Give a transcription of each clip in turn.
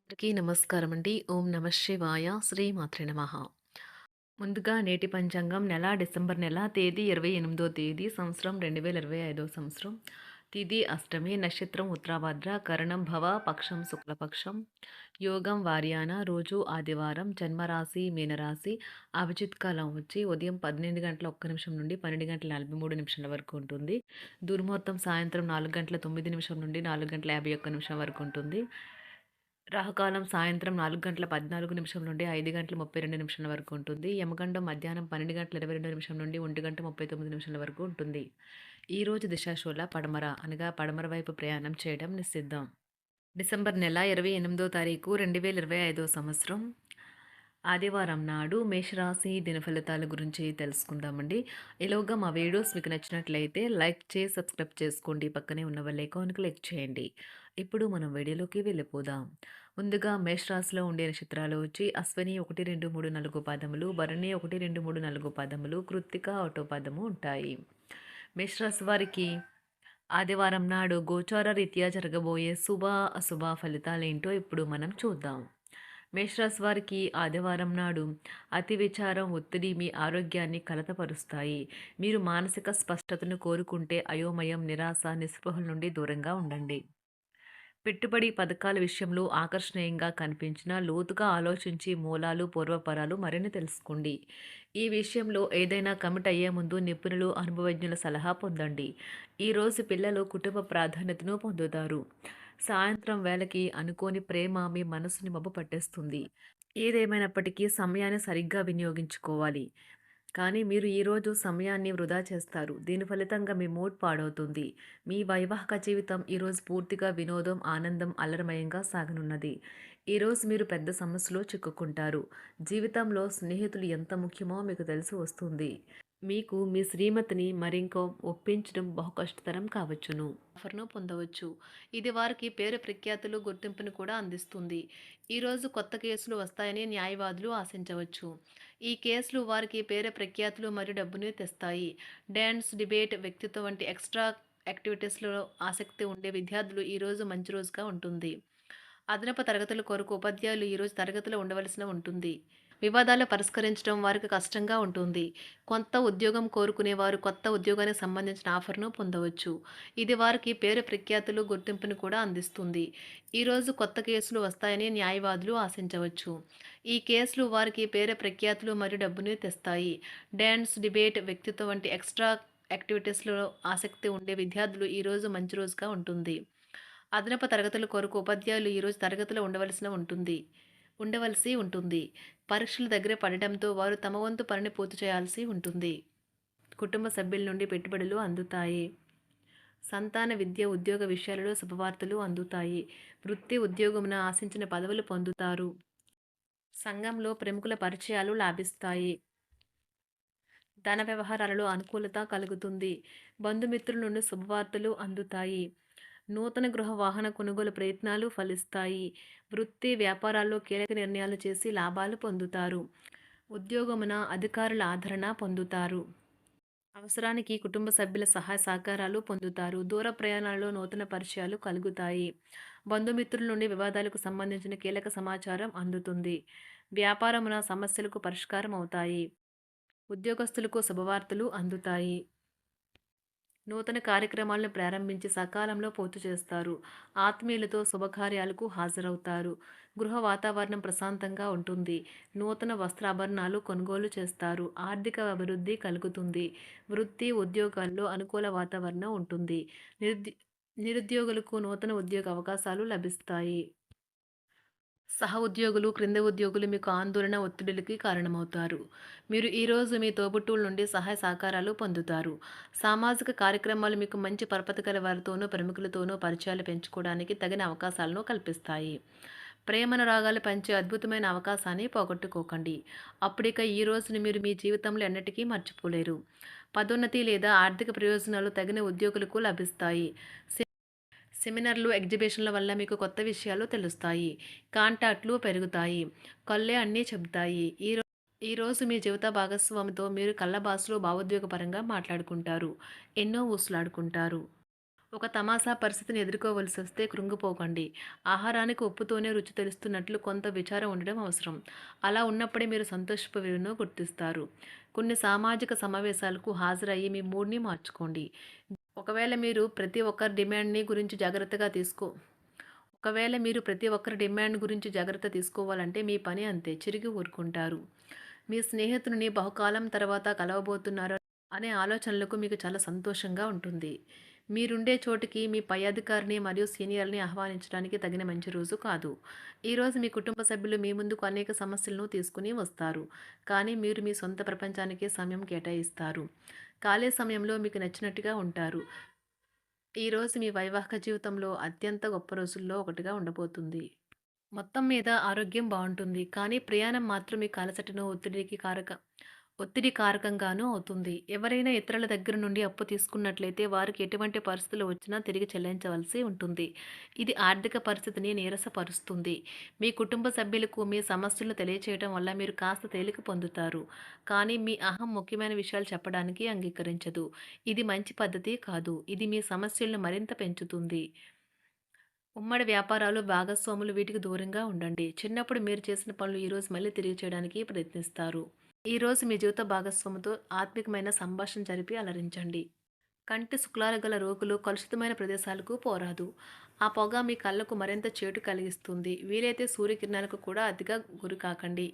అందరికీ నమస్కారం అండి. ఓం నమ శివాయ. శ్రీమాత్రే నమః. ముందుగా నేటి పంచాంగం నెల డిసెంబర్ నెల తేదీ 28వ తేదీ సంవత్సరం 2025 సంవత్సరం. తిథి అష్టమి, నక్షత్రం ఉత్తరాభాద్ర, కరణం భవ, పక్షం శుక్లపక్షం, యోగం వార్యాన, రోజు ఆదివారం, జన్మరాశి మీనరాశి, అభిజిత్ కాలం వచ్చి ఉదయం 12:01 నుండి 12:43 వరకు ఉంటుంది. దుర్ముహూర్తం సాయంత్రం 4:09 నుండి 4:51 వరకు ఉంటుంది. రాహుకాలం సాయంత్రం 4:14 నుండి 5:32 వరకు ఉంటుంది. యమగండం మధ్యాహ్నం 12:22 నుండి 1:39 వరకు ఉంటుంది. ఈరోజు దిశాశూల పడమర అనగా పడమర వైపు ప్రయాణం చేయడం నిషిద్ధం. డిసెంబర్ నెల 28వ తారీఖు 2025 సంవత్సరం ఆదివారం నాడు మేషరాశి దిన ఫలితాల గురించి తెలుసుకుందామండి. ఈలోగా మా వీడియోస్ మీకు నచ్చినట్లయితే లైక్ చేసి సబ్స్క్రైబ్ చేసుకోండి. పక్కనే ఉన్న బెల్ ఐకాన్‌కి క్లిక్ చేయండి. ఇప్పుడు మనం వీడియోలోకి వెళ్ళిపోదాం. ముందుగా మేషరాశిలో ఉండే నక్షత్రాలు వచ్చి అశ్విని 1, 2, 3, 4 పాదములు, భరణి 1, 2, 3, 4 పాదములు, కృత్తిక 1 పాదము ఉంటాయి. మేషరాశి వారికి ఆదివారం నాడు గోచార రీత్యా జరగబోయే శుభ, అశుభ ఫలితాలేంటో ఇప్పుడు మనం చూద్దాం. మేషరాశి వారికి ఆదివారం నాడు అతి విచారం, ఒత్తిడి మీ ఆరోగ్యాన్ని కలతపరుస్తాయి. మీరు మానసిక స్పష్టతను కోరుకుంటే అయోమయం, నిరాశ, నిస్పృహల నుండి దూరంగా ఉండండి. పెట్టుబడి పథకాల విషయంలో ఆకర్షణీయంగా కనిపించినా లోతుగా ఆలోచించి మూలాలు, పూర్వపరాలు మరిన్ని తెలుసుకోండి. ఈ విషయంలో ఏదైనా కమిట్ అయ్యే ముందు నిపుణులు, అనుభవజ్ఞుల సలహా పొందండి. ఈరోజు పిల్లలు కుటుంబ ప్రాధాన్యతను పొందుతారు. సాయంత్రం వేళకి అనుకోని ప్రేమ మీ మనసుని మబ్బు పట్టేస్తుంది. ఏదేమైనప్పటికీ సమయాన్ని సరిగ్గా వినియోగించుకోవాలి. కానీ మీరు ఈరోజు సమయాన్ని వృధా చేస్తారు. దీని ఫలితంగా మీ మూడ్ పాడవుతుంది. మీ వైవాహిక జీవితం ఈరోజు పూర్తిగా వినోదం, ఆనందం, అల్లరిమయంగా సాగనున్నది. ఈరోజు మీరు పెద్ద సమస్యలో చిక్కుకుంటారు. జీవితంలో స్నేహితులు ఎంత ముఖ్యమో మీకు తెలిసి వస్తుంది. మీకు మీ శ్రీమతిని మరింకో ఒప్పించడం బహు కష్టతరం కావచ్చును. ఆఫర్‌ను పొందవచ్చు. ఇది వారికి పేరు ప్రఖ్యాతులు, గుర్తింపును కూడా అందిస్తుంది. ఈరోజు కొత్త కేసులు వస్తాయని న్యాయవాదులు ఆశించవచ్చు. ఈ కేసులు వారికి పేరు ప్రఖ్యాతులు మరియు డబ్బుని తెస్తాయి. డాన్స్, డిబేట్, వ్యక్తిత్వం వంటి ఎక్స్‌ట్రా యాక్టివిటీస్‌లో ఆసక్తి ఉండే విద్యార్థులు ఈరోజు మంచి రోజుగా ఉంటుంది. అదనపు తరగతుల కొరకు ఉపాధ్యాయులు ఈరోజు తరగతిలో ఉండవలసిన ఉంటుంది. వివాదాలు పరిష్కరించడం వారికి కష్టంగా ఉంటుంది. కొత్త ఉద్యోగం కోరుకునేవారు కొత్త ఉద్యోగానికి సంబంధించిన ఆఫర్‌ను పొందవచ్చు. ఇది వారికి పేరు ప్రఖ్యాతులు, గుర్తింపును కూడా అందిస్తుంది. ఈరోజు కొత్త కేసులు వస్తాయని న్యాయవాదులు ఆశించవచ్చు. ఈ కేసులు వారికి పేరు ప్రఖ్యాతులు మరియు డబ్బుని తెస్తాయి. డాన్స్, డిబేట్, వ్యక్తిత్వం వంటి ఎక్స్‌ట్రా యాక్టివిటీస్‌లో ఆసక్తి ఉండే విద్యార్థులు ఈరోజు మంచి రోజుగా ఉంటుంది. అదనపు తరగతుల కొరకు ఉపాధ్యాయులు ఈరోజు తరగతిలో ఉండవలసి ఉంటుంది. పరీక్షలు దగ్గర పడటంతో వారు తమ వంతు పనిని పూర్తి చేయాల్సి ఉంటుంది. కుటుంబ సభ్యుల నుండి పెట్టుబడులు అందుతాయి. సంతాన విద్య, ఉద్యోగ విషయాలలో శుభవార్తలు అందుతాయి. వృత్తి ఉద్యోగమున ఆశించిన పదవులు పొందుతారు. సంఘంలో ప్రముఖుల పరిచయాలు లాభిస్తాయి. ధన వ్యవహారాలలో అనుకూలత కలుగుతుంది. బంధుమిత్రుల నుండి శుభవార్తలు అందుతాయి. నూతన గృహ వాహన కొనుగోలు ప్రయత్నాలు ఫలిస్తాయి. వృత్తి వ్యాపారాల్లో కీలక నిర్ణయాలు చేసి లాభాలు పొందుతారు. ఉద్యోగమున అధికారుల ఆదరణ పొందుతారు. అవసరానికి కుటుంబ సభ్యుల సహాయ సహకారాలు పొందుతారు. దూర ప్రయాణాలలో నూతన పరిచయాలు కలుగుతాయి. బంధుమిత్రుల నుండి వివాదాలకు సంబంధించిన కీలక సమాచారం అందుతుంది. వ్యాపారమున సమస్యలకు పరిష్కారం అవుతాయి. ఉద్యోగస్తులకు శుభవార్తలు అందుతాయి. నూతన కార్యక్రమాలను ప్రారంభించి సకాలంలో పూర్తి చేస్తారు. ఆత్మీయులతో శుభకార్యాలకు హాజరవుతారు. గృహ వాతావరణం ప్రశాంతంగా ఉంటుంది. నూతన వస్త్రాభరణాలు కొనుగోలు చేస్తారు. ఆర్థిక అభివృద్ధి కలుగుతుంది. వృత్తి, ఉద్యోగాల్లో అనుకూల వాతావరణం ఉంటుంది. నిరుద్యోగులకు నూతన ఉద్యోగ అవకాశాలు లభిస్తాయి. సహ ఉద్యోగులు, క్రింద ఉద్యోగులు మీకు ఆందోళన, ఒత్తిడులకి కారణమవుతారు. మీరు ఈరోజు మీ తోబుట్టువుల నుండి సహాయ సహకారాలు పొందుతారు. సామాజిక కార్యక్రమాలు మీకు మంచి పరపతి గల వారితోనూ, ప్రముఖులతోనూ పరిచయాలు పెంచుకోవడానికి తగిన అవకాశాలను కల్పిస్తాయి. ప్రేమానురాగాలు పంచే అద్భుతమైన అవకాశాన్ని పోగొట్టుకోకండి. అప్పుడిక ఈ రోజుని మీరు మీ జీవితంలో ఎన్నటికీ మర్చిపోలేరు. పదోన్నతి లేదా ఆర్థిక ప్రయోజనాలు తగిన ఉద్యోగులకు లభిస్తాయి. సెమినార్లు, ఎగ్జిబిషన్ల వల్ల మీకు కొత్త విషయాలు తెలుస్తాయి. కాంటాక్ట్లు పెరుగుతాయి. కళ్ళే అన్నీ చెబుతాయి. ఈరోజు మీ జీవిత భాగస్వామితో మీరు కళ్ళ భాషలో భావోద్వేగపరంగా మాట్లాడుకుంటారు. ఎన్నో ఊసులాడుకుంటారు. ఒక తమాషా పరిస్థితిని ఎదుర్కోవలసొస్తే కృంగిపోకండి. ఆహారానికి ఉప్పుతోనే రుచి తెలుస్తున్నట్లు కొంత విచారం ఉండడం అవసరం. అలా ఉన్నప్పుడే మీరు సంతోషపు విలువను గుర్తిస్తారు. కొన్ని సామాజిక సమావేశాలకు హాజరయ్యి మీ మూడ్‌ని మార్చుకోండి. ఒకవేళ మీరు ప్రతి ఒక్కరి డిమాండ్‌ని గురించి జాగ్రత్తగా తీసుకో ఒకవేళ మీరు ప్రతి ఒక్కరి డిమాండ్ గురించి జాగ్రత్త తీసుకోవాలంటే మీ పని అంతే. చిరిగి ఊరుకుంటారు. మీ స్నేహితుడిని బహుకాలం తర్వాత కలవబోతున్నారు అనే ఆలోచనలకు మీకు చాలా సంతోషంగా ఉంటుంది. మీరుండే చోటికి మీ పై అధికారిని మరియు సీనియర్‌ని ఆహ్వానించడానికి తగిన మంచి రోజు కాదు. ఈరోజు మీ కుటుంబ సభ్యులు మీ ముందుకు అనేక సమస్యలను తీసుకుని వస్తారు. కానీ మీరు మీ సొంత ప్రపంచానికే సమయం కేటాయిస్తారు. ఖాళీ సమయంలో మీకు నచ్చినట్టుగా ఉంటారు. ఈరోజు మీ వైవాహిక జీవితంలో అత్యంత గొప్ప రోజుల్లో ఒకటిగా ఉండబోతుంది. మొత్తం మీద ఆరోగ్యం బావుంటుంది. కానీ ప్రయాణం మాత్రం మీకు అలసటను, ఒత్తిడి కారకంగానూ అవుతుంది. ఎవరైనా ఇతరుల దగ్గర నుండి అప్పు తీసుకున్నట్లయితే వారికి ఎటువంటి పరిస్థితులు వచ్చినా తిరిగి చెల్లించవలసి ఉంటుంది. ఇది ఆర్థిక పరిస్థితిని నీరసపరుస్తుంది. మీ కుటుంబ సభ్యులకు మీ సమస్యలను తెలియచేయడం వల్ల మీరు కాస్త తేలిక పొందుతారు. కానీ మీ అహం ముఖ్యమైన విషయాలు చెప్పడానికి అంగీకరించదు. ఇది మంచి పద్ధతి కాదు. ఇది మీ సమస్యలను మరింత పెంచుతుంది. ఉమ్మడి వ్యాపారాలు, భాగస్వాములు వీటికి దూరంగా ఉండండి. చిన్నప్పుడు మీరు చేసిన పనులు ఈరోజు మళ్ళీ తిరిగి చేయడానికి ప్రయత్నిస్తారు. ఈరోజు మీ జీవిత భాగస్వామితో ఆత్మికమైన సంభాషణ జరిపి అలరించండి. కంటి శుక్లాలు గల రోగులు కలుషితమైన ప్రదేశాలకు పోరాదు. ఆ పొగ మీ కళ్ళకు మరింత చేటు కలిగిస్తుంది. వీలైతే సూర్యకిరణాలకు కూడా అతిగా గురికాకండి.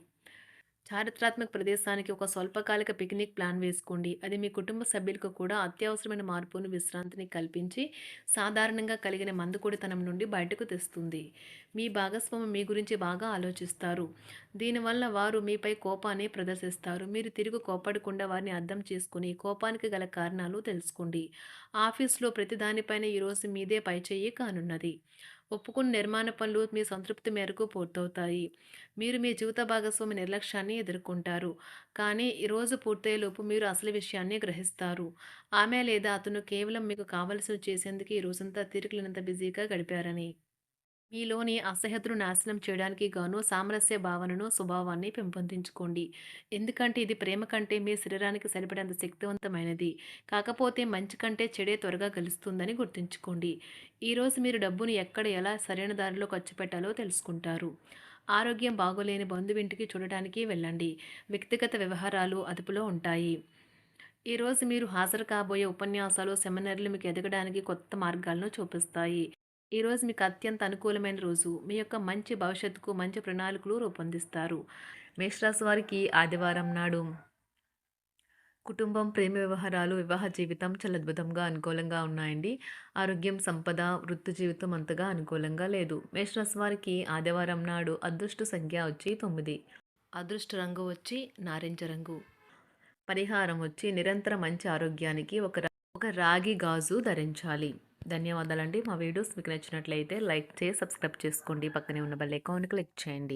చారిత్రాత్మక ప్రదేశానికి ఒక స్వల్పకాలిక పిక్నిక్ ప్లాన్ వేసుకోండి. అది మీ కుటుంబ సభ్యులకు కూడా అత్యవసరమైన మార్పును, విశ్రాంతిని కల్పించి సాధారణంగా కలిగిన మందుకొడితనం నుండి బయటకు తెస్తుంది. మీ భాగస్వామి మీ గురించి బాగా ఆలోచిస్తారు. దీనివల్ల వారు మీపై కోపాన్ని ప్రదర్శిస్తారు. మీరు తిరిగి కోపడకుండా వారిని అర్థం చేసుకుని కోపానికి గల కారణాలు తెలుసుకోండి. ఆఫీస్లో ప్రతి దానిపైన ఈరోజు మీదే పైచేయి కానున్నది. ఒప్పుకున్న నిర్మాణ పనులు మీ సంతృప్తి మేరకు పూర్తవుతాయి. మీరు మీ జీవిత భాగస్వామి నిర్లక్ష్యాన్ని ఎదుర్కొంటారు. కానీ ఈరోజు పూర్తయ్యేలోపు మీరు అసలు విషయాన్ని గ్రహిస్తారు. ఆమె లేదా అతను కేవలం మీకు కావలసినవి చేసేందుకు ఈ రోజంతా తీరికలేనంత బిజీగా గడిపారని. మీలోని అసహ్యతను నాశనం చేయడానికి గాను సామరస్య భావనను, స్వభావాన్ని పెంపొందించుకోండి. ఎందుకంటే ఇది ప్రేమ కంటే మీ శరీరానికి సరిపడేంత శక్తివంతమైనది. కాకపోతే మంచి కంటే చెడే త్వరగా గెలుస్తుందని గుర్తుంచుకోండి. ఈరోజు మీరు డబ్బును ఎక్కడ ఎలా సరైన దారిలో ఖర్చు పెట్టాలో తెలుసుకుంటారు. ఆరోగ్యం బాగోలేని బంధువింటికి చూడటానికి వెళ్ళండి. వ్యక్తిగత వ్యవహారాలు అదుపులో ఉంటాయి. ఈరోజు మీరు హాజరు కాబోయే ఉపన్యాసాలు, సెమినార్లు మీకు ఎదగడానికి కొత్త మార్గాలను చూపిస్తాయి. ఈరోజు మీకు అత్యంత అనుకూలమైన రోజు. మీ యొక్క మంచి భవిష్యత్తుకు మంచి ప్రణాళికలు రూపొందిస్తారు. మేషరాశి వారికి ఆదివారం నాడు కుటుంబం, ప్రేమ వ్యవహారాలు, వివాహ జీవితం చాలా అద్భుతంగా అనుకూలంగా ఉన్నాయండి. ఆరోగ్యం, సంపద, వృత్తి జీవితం అంతగా అనుకూలంగా లేదు. మేషరాశి వారికి ఆదివారం నాడు అదృష్ట సంఖ్య వచ్చి 9. అదృష్ట రంగు వచ్చి నారింజ రంగు. పరిహారం వచ్చి నిరంతర మంచి ఆరోగ్యానికి ఒక రాగి గాజు ధరించాలి. ధన్యవాదాలండి. మా వీడియోస్ మీకు నచ్చినట్లయితే లైక్ చేసి సబ్స్క్రైబ్ చేసుకోండి. పక్కనే ఉన్న బెల్ ఐకాన్ క్లిక్ చేయండి.